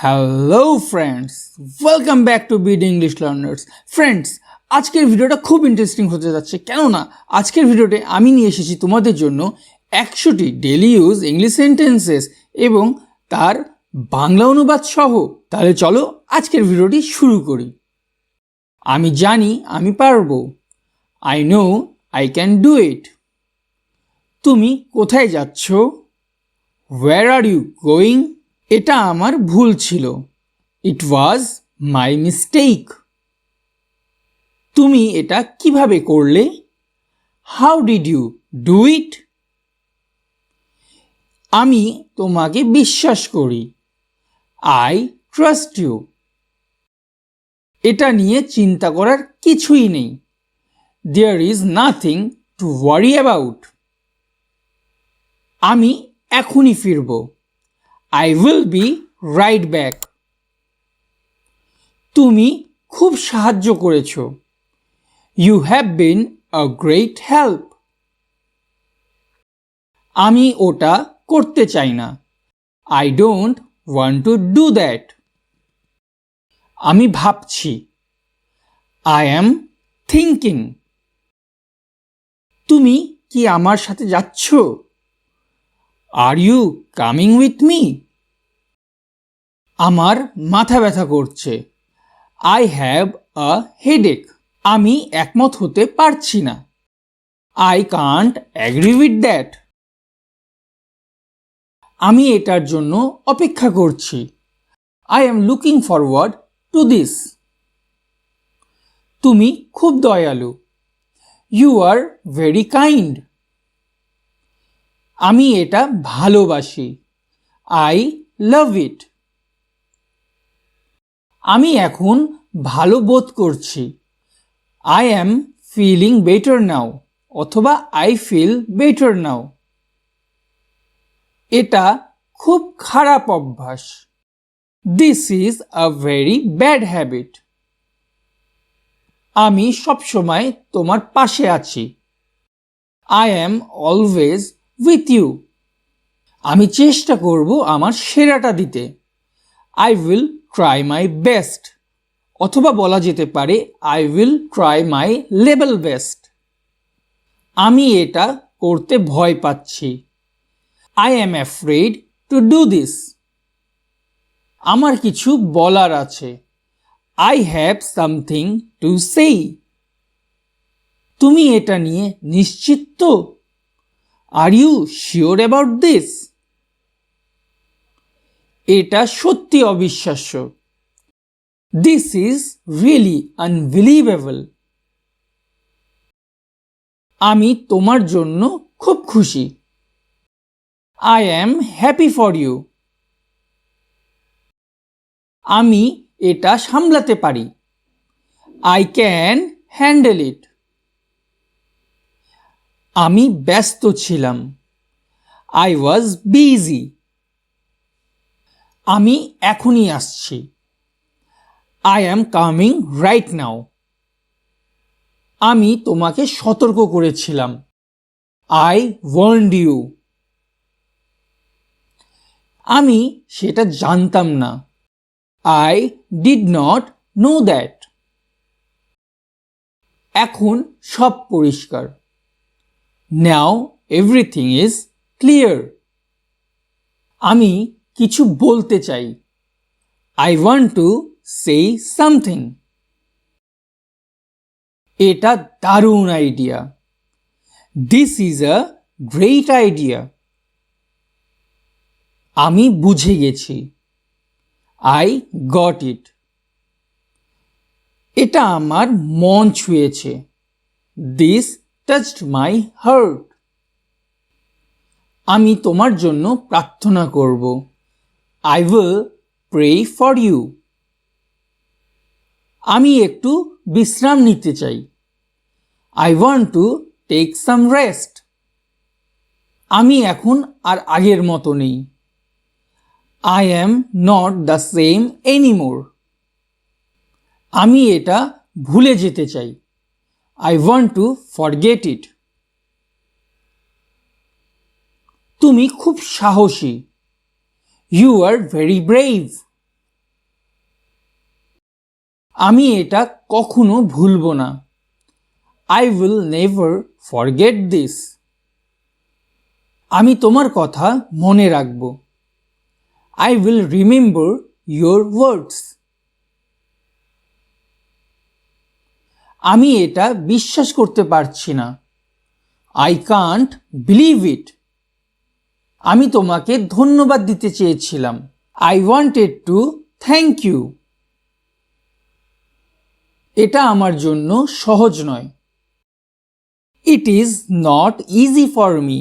Hello friends, welcome back to Bid English Learners. Friends, আজকের ভিডিওটা খুব ইন্টারেস্টিং হতে যাচ্ছে, কেননা আজকের ভিডিওতে আমি নিয়ে এসেছি তোমাদের জন্য 100টি ডেলি ইউজ ইংলিশ সেন্টেন্সেস এবং তার বাংলা অনুবাদ সহ। তাহলে চলো আজকের ভিডিওটি শুরু করি। আমি জানি আমি পারবো। I know I can do it. তুমি কোথায় যাচ্ছ? Where are you going? এটা আমার ভুল ছিল। It was my mistake. তুমি এটা কিভাবে করলে? How did you do it? আমি তোমাকে বিশ্বাস করি। I trust you. এটা নিয়ে চিন্তা করার কিছুই নেই। There is nothing to worry about. আমি এখনই ফিরব। I will be right back. তুমি খুব সাহায্য করেছ। You have been a great help. আমি ওটা করতে চাই না। I don't want to do that. আমি ভাবছি। I am thinking. তুমি কি আমার সাথে যাচ্ছ? Are you coming with me? আমার মাথা ব্যথা করছে। I have a headache. আমি একমত হতে পারছি না। I can't agree with that. আমি এটার জন্য অপেক্ষা করছি। I am looking forward to this. তুমি খুব দয়ালু। You are very kind. আমি এটা ভালোবাসি। I love it. আমি এখন ভালো বোধ করছি। I am feeling better now অথবা আই ফিল বেটার নাও। এটা খুব খারাপ অভ্যাস। This is a very bad habit. আমি সবসময় তোমার পাশে আছি। I am always with you. আমি চেষ্টা করব আমার সেরাটা দিতে। I will try my best অথবা বলা যেতে পারে I will try my level best. আমি এটা করতে ভয় পাচ্ছি। I am afraid to do this. আমার কিছু বলার আছে। আই হ্যাভ সামথিং টু সেই। তুমি এটা নিয়ে নিশ্চিত তো? Are you sure about this? এটা সত্যি অবিশ্বাস্য। This is really unbelievable. আমি তোমার জন্য খুব খুশি। I am happy for you. আমি এটা সামলাতে পারি। I can handle it. আমি ব্যস্ত ছিলাম। I was busy. আমি এখনই আসছি। I am coming right now. আমি তোমাকে সতর্ক করেছিলাম। I warned you. আমি সেটা জানতাম না। I did not know that. এখন সব পরিষ্কার। Now everything is clear. আমি কিছু বলতে চাই। I want to say something. এটা দারুণ idea. This is a great idea. আমি বুঝে গেছি। I got it. এটা আমার মন ছুঁয়েছে। This touched my heart. আমি তোমার জন্য প্রার্থনা করব। I will pray for you. আমি একটু বিশ্রাম নিতে চাই। I want to take some rest. আমি এখন আর আগের মতো নেই। I am not the same anymore. আমি এটা ভুলে যেতে চাই। I want to forget it. তুমি খুব সাহসী। You are very brave. আমি এটা কখনো ভুলব না। I will never forget this. আমি তোমার কথা মনে রাখব। I will remember your words. আমি এটা বিশ্বাস করতে পারছি না। I can't believe it. আমি তোমাকে ধন্যবাদ দিতে চেয়েছিলাম। I wanted to thank you. এটা আমার জন্য সহজ নয়। It is not easy for me.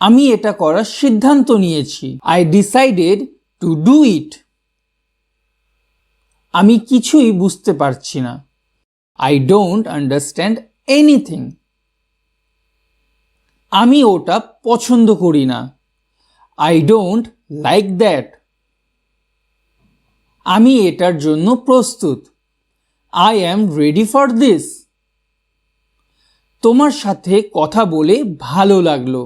আমি এটা করার সিদ্ধান্ত নিয়েছি। I decided to do it. আমি কিছুই বুঝতে পারছি না। I don't understand anything. আমি ওটা পছন্দ করি না। I don't like that. আমি এটার জন্য প্রস্তুত। I am ready for this. তোমার সাথে কথা বলে ভালো লাগলো।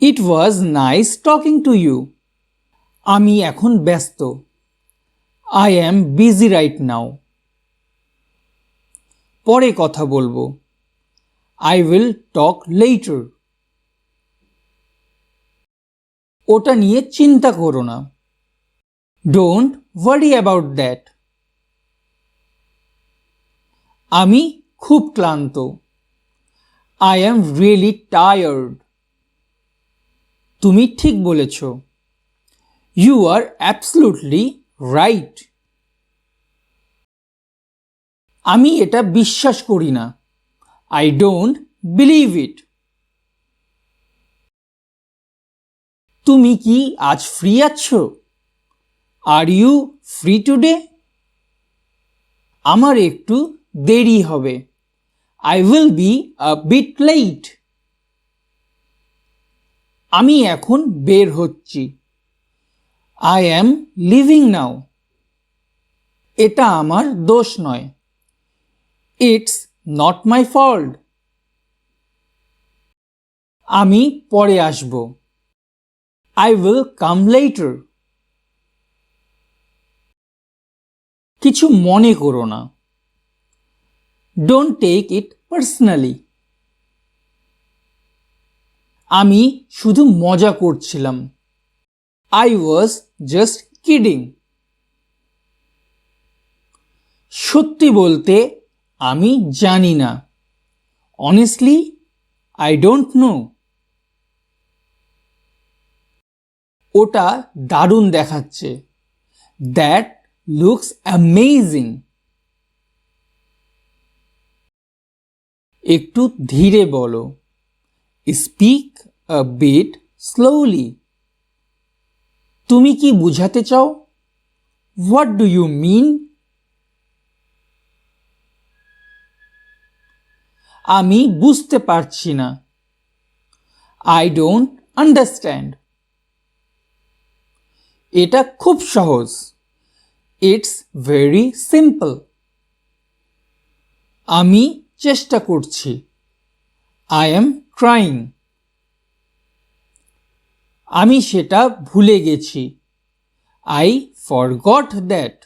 It was nice talking to you. আমি এখন ব্যস্ত। I am busy right now. পরে কথা বলবো। I will talk later. ওটা নিয়ে চিন্তা করো না। Don't worry about that. আমি খুব ক্লান্ত। I am really tired. তুমি ঠিক বলেছ। You are absolutely right. আমি এটা বিশ্বাস করি না। I don't believe it. তুমি কি আজ ফ্রি আছো? Are you free today? আমার একটু দেরি হবে। I will be a bit late. আমি এখন বের হচ্ছি। I am leaving now. এটা আমার দোষ নয়। It's not my fault. আমি পরে আসব। I will come later. কিছু মনে করো না। Don't take it personally. আমি শুধু মজা করছিলাম। I was just kidding. সত্যি বলতে আমি জানি না। Honestly, I don't know. ওটা দারুণ দেখাচ্ছে। That looks amazing. একটু ধীরে বলো। Speak a bit slowly. তুমি কি বুঝাতে চাও? What do you mean? আমি বুঝতে পারছি না। I don't understand. এটা খুব সহজ। It's very simple. আমি চেষ্টা করছি। I am trying. আমি সেটা ভুলে গেছি। I forgot that.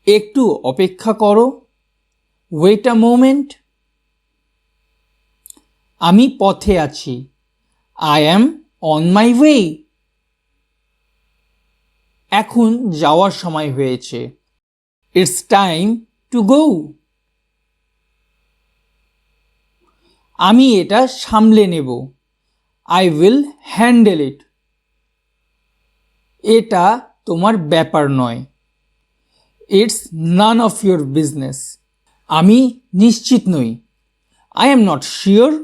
একটু অপেক্ষা করো। Wait a moment. আমি পথে আছি। I am on my way. এখন যাওয়ার সময় হয়েছে। It's time to go. আমি এটা সামলে নেব। I will handle it. এটা তোমার ব্যাপার নয়। It's none of your business. আমি নিশ্চিত নই। I am not sure.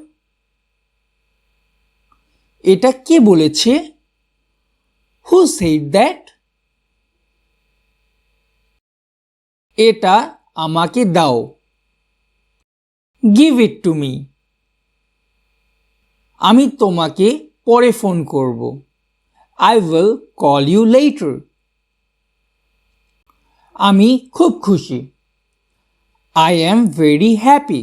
এটা কে বলেছে? Who said that? এটা আমাকে দাও। Give it to me. আমি তোমাকে পরে ফোন করব। I will call you later. আমি খুব খুশি। I am very happy.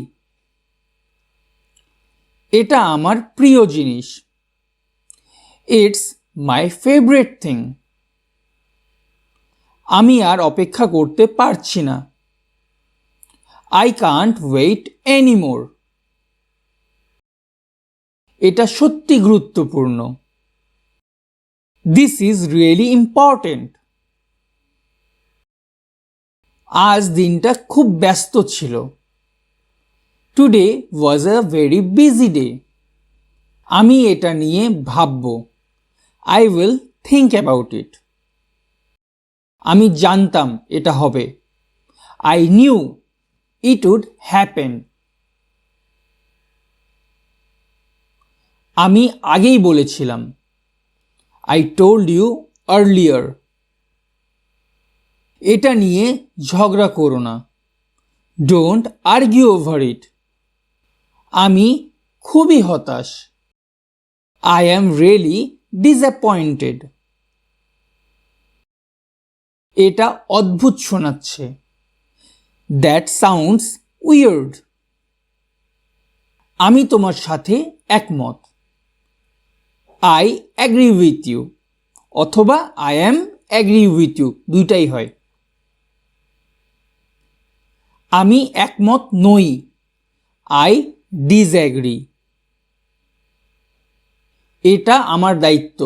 এটা আমার প্রিয় জিনিস। It's my favorite thing. আমি আর অপেক্ষা করতে পারছি না। I can't wait anymore. এটা সত্যি গুরুত্বপূর্ণ। This is really important. আজ দিনটা খুব ব্যস্ত ছিল। Today was a very busy day. আমি এটা নিয়ে ভাবব। I will think about it. আমি জানতাম এটা হবে। I knew it would happen. আমি আগেই বলেছিলাম। I told you earlier. এটা নিয়ে ঝগড়া করো না। Don't argue over it. আমি খুবই হতাশ। I am really disappointed. এটা অদ্ভুত শোনাচ্ছে। That sounds weird. আমি তোমার সাথে একমত। I agree with you. অথবা I am agree with you, দুইটাই হয়। আমি একমত নই। I disagree. এটা আমার দায়িত্ব।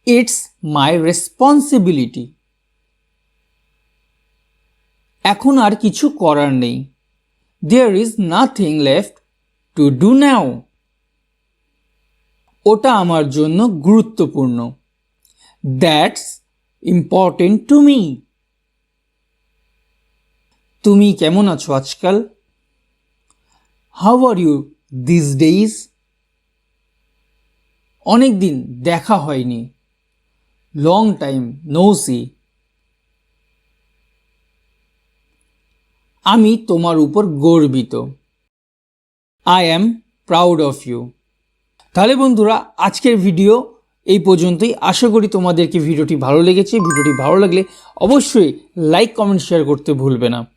It's my responsibility. এখন আর কিছু করার নেই। There is nothing left to do now. ওটা আমার জন্য গুরুত্বপূর্ণ। That's important to me. তুমি কেমন আছো আজকাল? How are you these days? অনেক দিন দেখা হয়নি। Long time no see. আমি তোমার উপর গর্বিত। I am proud of you. তাহলে বন্ধুরা, আজকের ভিডিও এই পর্যন্তই। আশা করি তোমাদেরকে ভিডিওটি ভালো লেগেছে। ভিডিওটি ভালো লাগলে অবশ্যই লাইক, কমেন্ট, শেয়ার করতে ভুলবে না।